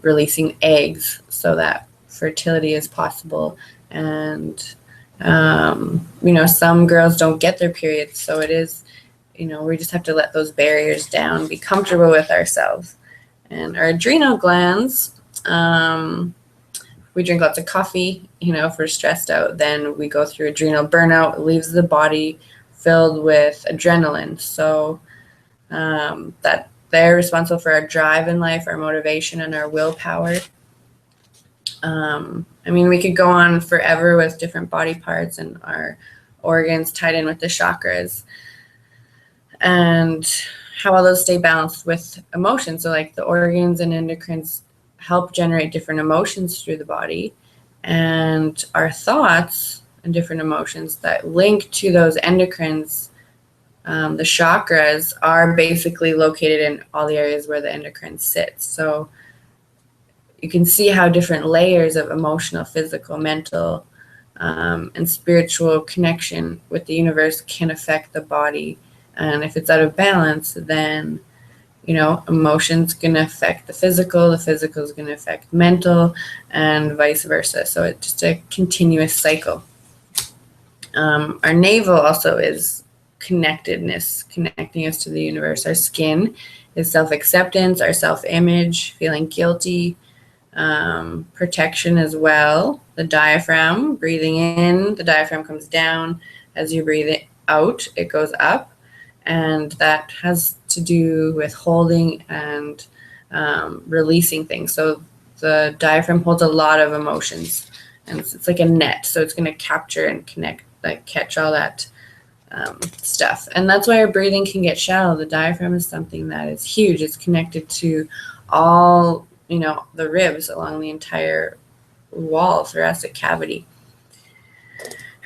releasing eggs so that fertility is possible. And some girls don't get their periods, so it is, we just have to let those barriers down, be comfortable with ourselves. And our adrenal glands, we drink lots of coffee, if we're stressed out, then we go through adrenal burnout. It leaves the body filled with adrenaline. So that they're responsible for our drive in life, our motivation, and our willpower. We could go on forever with different body parts and our organs tied in with the chakras and how all those stay balanced with emotions. So like the organs and endocrines help generate different emotions through the body, and our thoughts and different emotions that link to those endocrines, the chakras, are basically located in all the areas where the endocrine sits. So you can see how different layers of emotional, physical, mental, and spiritual connection with the universe can affect the body. And if it's out of balance, then emotions going to affect the physical is going to affect mental, and vice versa. So it's just a continuous cycle. Our navel also is connectedness, connecting us to the universe. Our skin is self-acceptance, our self-image, feeling guilty, protection as well. The diaphragm, breathing in, the diaphragm comes down. As you breathe it out, it goes up. And that has to do with holding and releasing things. So the diaphragm holds a lot of emotions, and it's like a net. So it's going to capture and connect, like catch all that stuff. And that's why our breathing can get shallow. The diaphragm is something that is huge. It's connected to all, the ribs along the entire wall, thoracic cavity.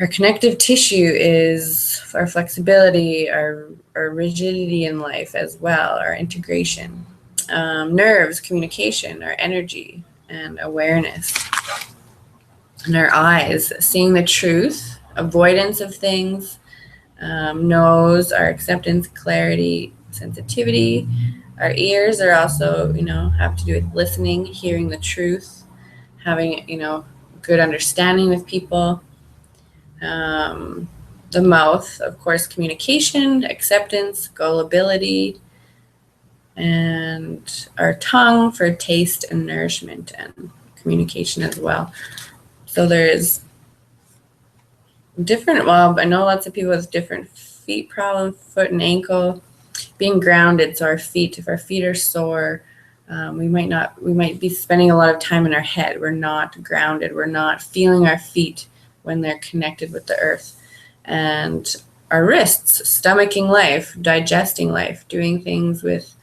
Our connective tissue is our flexibility, our rigidity in life as well, our integration. Nerves, communication, our energy and awareness. And our eyes, seeing the truth, avoidance of things. Nose, our acceptance, clarity, sensitivity. Our ears are also, have to do with listening, hearing the truth, having, good understanding with people. The mouth, of course, communication, acceptance, gullibility, and our tongue for taste and nourishment and communication as well. So there's different, I know lots of people with different feet problems, foot and ankle, being grounded. So our feet, if our feet are sore, we might be spending a lot of time in our head. We're not grounded. We're not feeling our feet when they're connected with the earth. And our wrists, stomaching life, digesting life, doing things with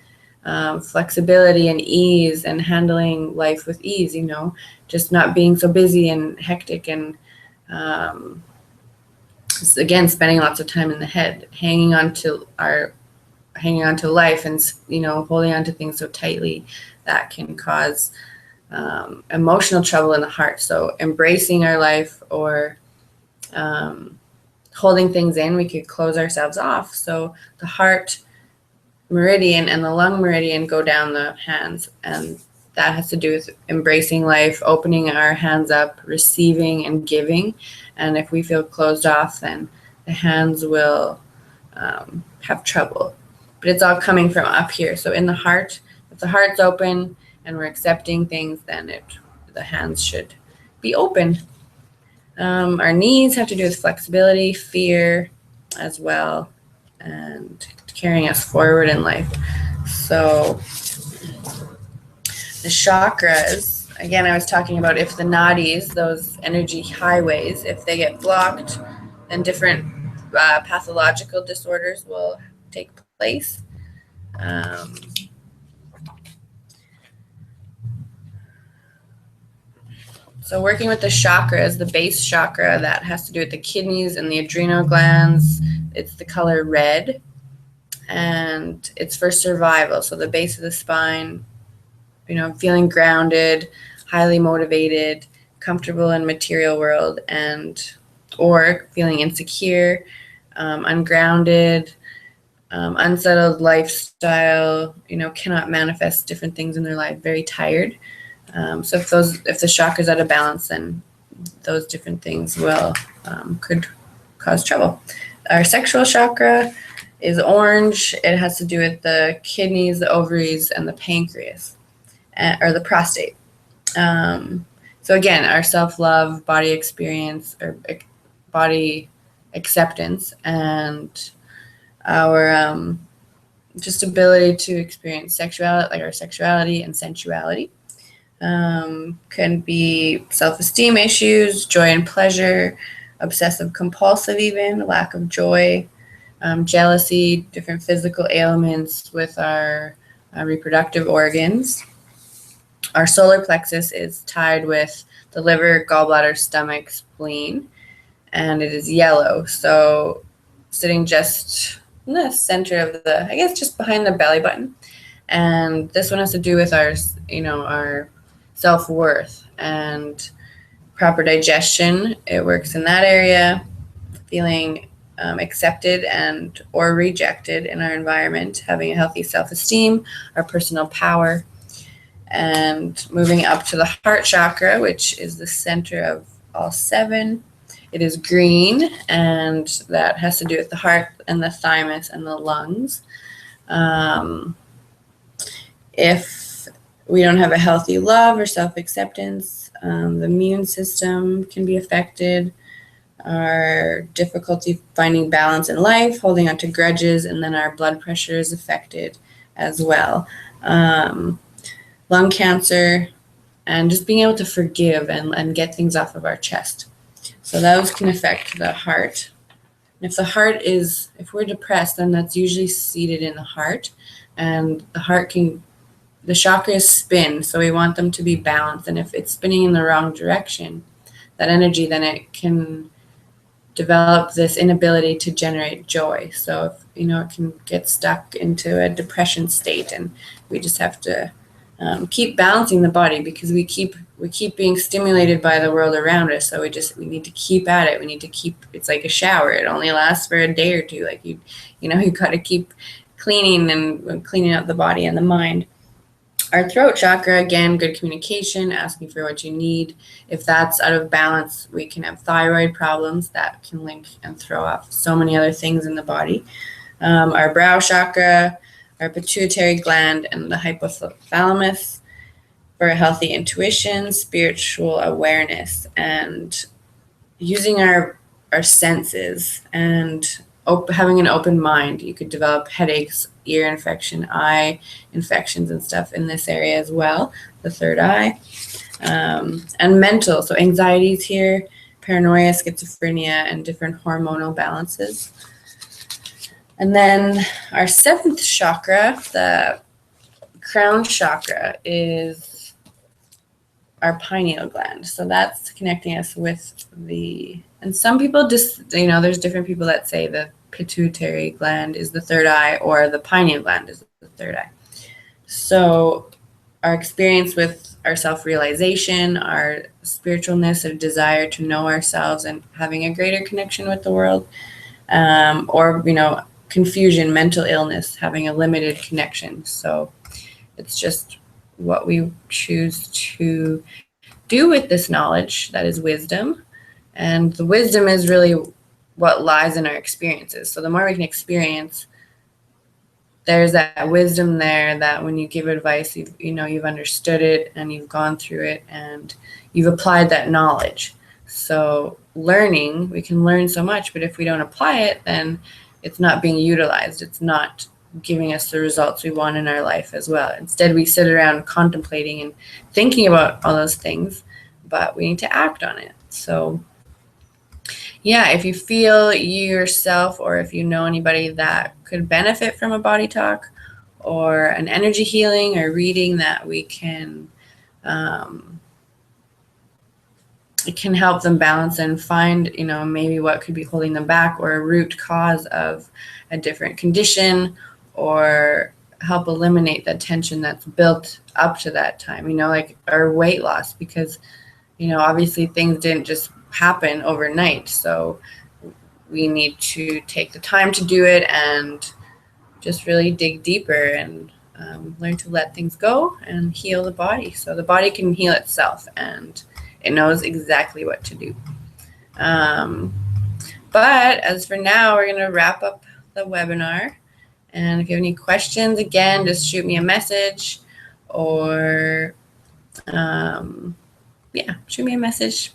flexibility and ease, and handling life with ease, just not being so busy and hectic, and again, spending lots of time in the head, hanging on to life, and holding on to things so tightly that can cause emotional trouble in the heart. So embracing our life or holding things in, we could close ourselves off. So the heart meridian and the lung meridian go down the hands, and that has to do with embracing life, opening our hands up, receiving and giving. And if we feel closed off, then the hands will have trouble. But it's all coming from up here. So in the heart, if the heart's open and we're accepting things, then the hands should be open. Our knees have to do with flexibility, fear as well, and carrying us forward in life. So the chakras, again, I was talking about if the nadis, those energy highways, if they get blocked, then different pathological disorders will take place. So working with the chakras, the base chakra, that has to do with the kidneys and the adrenal glands. It's the color red. and it's for survival. So the base of the spine, feeling grounded, highly motivated, comfortable in material world, or feeling insecure, ungrounded, unsettled lifestyle, cannot manifest different things in their life, very tired. So if the chakra's out of balance, then those different things could cause trouble. Our sexual chakra is orange. It has to do with the kidneys, the ovaries, and the pancreas, or the prostate. So again, our self-love, body experience, or body acceptance, and our just ability to experience sexuality, like our sexuality and sensuality. Can be self-esteem issues, joy and pleasure, obsessive compulsive, even lack of joy, jealousy, different physical ailments with our reproductive organs. Our solar plexus is tied with the liver, gallbladder, stomach, spleen, and it is yellow. So sitting just in the center of just behind the belly button. And this one has to do with our self-worth and proper digestion. It works in that area, feeling accepted or rejected in our environment, having a healthy self-esteem, our personal power, and moving up to the heart chakra, which is the center of all 7. It is green, and that has to do with the heart and the thymus and the lungs. If we don't have a healthy love or self-acceptance, the immune system can be affected, our difficulty finding balance in life, holding on to grudges, and then our blood pressure is affected as well. Lung cancer, and just being able to forgive and get things off of our chest. So those can affect the heart. And if we're depressed, then that's usually seated in the heart, and the chakras spin, so we want them to be balanced. And if it's spinning in the wrong direction, that energy, then it can develop this inability to generate joy. So, it can get stuck into a depression state, and we just have to keep balancing the body, because we keep being stimulated by the world around us. So we need to keep at it. We need to it's like a shower. It only lasts for a day or two. Like you got to keep cleaning out the body and the mind. Our throat chakra, again, good communication, asking for what you need. If that's out of balance, we can have thyroid problems that can link and throw off so many other things in the body. Our brow chakra, our pituitary gland, and the hypothalamus for a healthy intuition, spiritual awareness, and using our senses and having an open mind. You could develop headaches, ear infection, eye infections and stuff in this area as well, the third eye. And mental, so anxieties here, paranoia, schizophrenia, and different hormonal balances. And then our 7th chakra, the crown chakra, is our pineal gland. So that's connecting us with and some people there's different people that say the pituitary gland is the third eye, or the pineal gland is the third eye. So our experience with our self-realization, our spiritualness, a desire to know ourselves and having a greater connection with the world, or confusion, mental illness, having a limited connection. So it's just what we choose to do with this knowledge that is wisdom. And the wisdom is really what lies in our experiences. So the more we can experience, there's that wisdom there that when you give advice, you've understood it and you've gone through it and you've applied that knowledge. So we can learn so much, but if we don't apply it, then it's not being utilized. It's not giving us the results we want in our life as well. Instead, we sit around contemplating and thinking about all those things, but we need to act on it. So yeah, if you feel yourself, or if you know anybody that could benefit from a body talk or an energy healing or reading that we can, it can help them balance and find, maybe what could be holding them back, or a root cause of a different condition, or help eliminate the tension that's built up to that time, like our weight loss, because, obviously things didn't just happen overnight. So we need to take the time to do it and just really dig deeper and learn to let things go and heal the body. So the body can heal itself and it knows exactly what to do. But as for now, we're going to wrap up the webinar. And if you have any questions, again, just shoot me a message or, shoot me a message.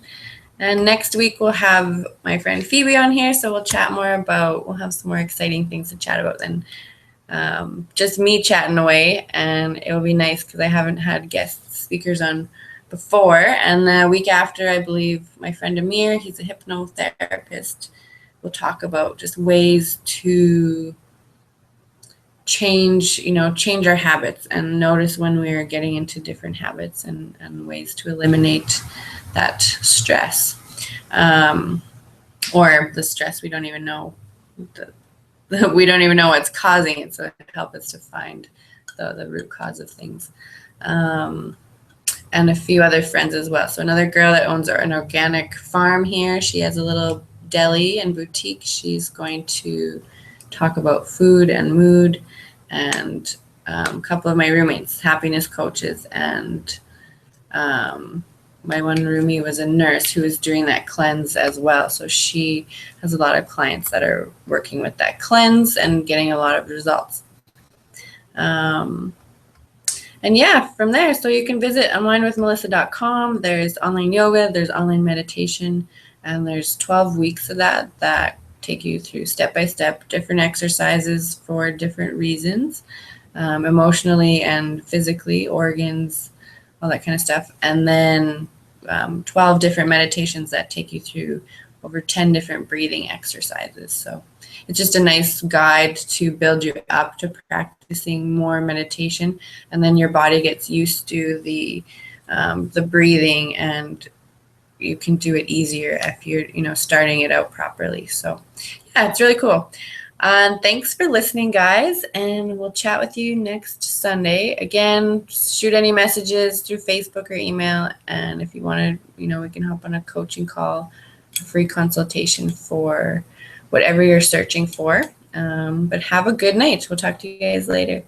And next week we'll have my friend Phoebe on here, so we'll chat more about, we'll have some more exciting things to chat about than just me chatting away. And it will be nice because I haven't had guest speakers on before. And the week after, I believe my friend Amir, he's a hypnotherapist, will talk about just ways to change our habits and notice when we're getting into different habits and ways to eliminate that stress, or the stress we don't even know we don't even know what's causing it, so it helps us to find the root cause of things, and a few other friends as well. So another girl that owns an organic farm here, she has a little deli and boutique. She's going to talk about food and mood, and a couple of my roommates, happiness coaches, and my one roomie was a nurse who was doing that cleanse as well. So she has a lot of clients that are working with that cleanse and getting a lot of results. And yeah, from there, so you can visit onlinewithmelissa.com. There's online yoga, there's online meditation, and there's 12 weeks of that take you through step-by-step different exercises for different reasons, emotionally and physically, organs, all that kind of stuff. And then 12 different meditations that take you through over 10 different breathing exercises. So it's just a nice guide to build you up to practicing more meditation, and then your body gets used to the breathing, and you can do it easier if you're starting it out properly. So yeah, it's really cool. And thanks for listening, guys, and we'll chat with you next Sunday. Again, shoot any messages through Facebook or email, and if you want to, we can hop on a coaching call, a free consultation for whatever you're searching for. But have a good night. We'll talk to you guys later.